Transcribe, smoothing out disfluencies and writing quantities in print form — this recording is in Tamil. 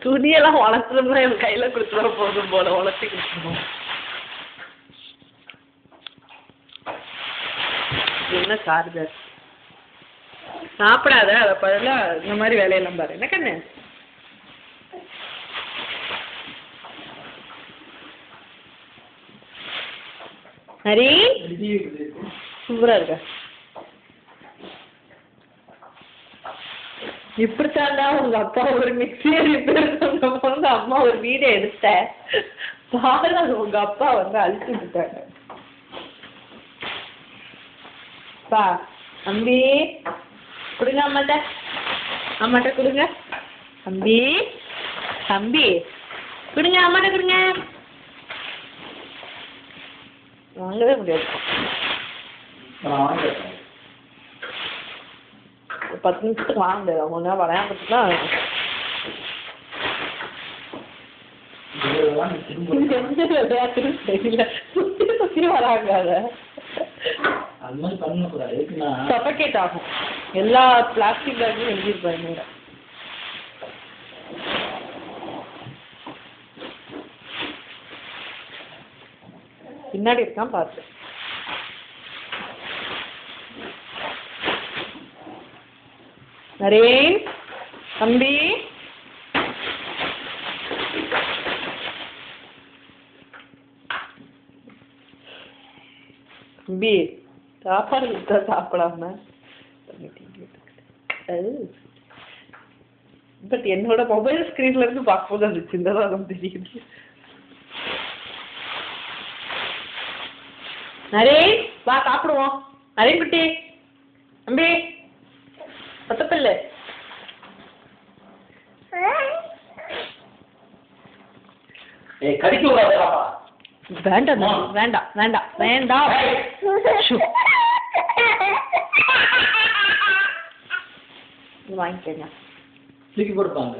துணியெல்லாம் உழைச்சோம்னா என் கையில கொடுத்துட போதும் போல உழைச்சி கொடுத்துருவோம். என்ன சார்ஜர் சாப்பிடாத அதை பதிலா இந்த மாதிரி வேலையெல்லாம் பாரு. என்ன கண்ணு ஹரி சூப்பரா இருக்க. இப்படித்தாண்டா உங்க அப்பா ஒரு மிக்சியை ரிப்பேர் சொன்னபோது அம்மா ஒரு வீடை எடுத்த பாரு. அது உங்க அப்பா வந்து அழிச்சு விட்டுட்டாங்க. பா அம்பி கொடுங்க அம்மாட்ட, அம்மாட்ட கொடுங்க. அம்பி தம்பி கொடுங்க, அம்மாட்ட கொடுங்க. வாங்கவே முடியாது. 10 நிமிஷத்துக்கு வாங்க முடியாது. அவங்க ஒன்றா விளையாண்டுட்டு தான் எந்த விளையாட்டுன்னு தெரியல. சுற்றி சுற்றி வராங்க. அதை சஃபகேட் ஆகும். எல்லா பிளாஸ்டிக் பேக்கையும் எழுதியிருப்பாங்க. பின்னாடி இருக்கான் பார்த்து. நரேன் தம்பி தம்பி சாப்பாடு கொடுத்தா சாப்பிடாம பட் என்னோட மொபைல் ஸ்கிரீன்ல இருந்து பார்க்கும்போது அது சின்னதாக தெரியுது. நரேன் வா சாப்பிடுவோம். நரேன் குட்டி தம்பி பத்தப்பில்ல வேண்டாம் வேண்டாம் வேண்டாம் வேண்டாம். வாங்கிக்கங்க. தூக்கி போடுப்பாங்க.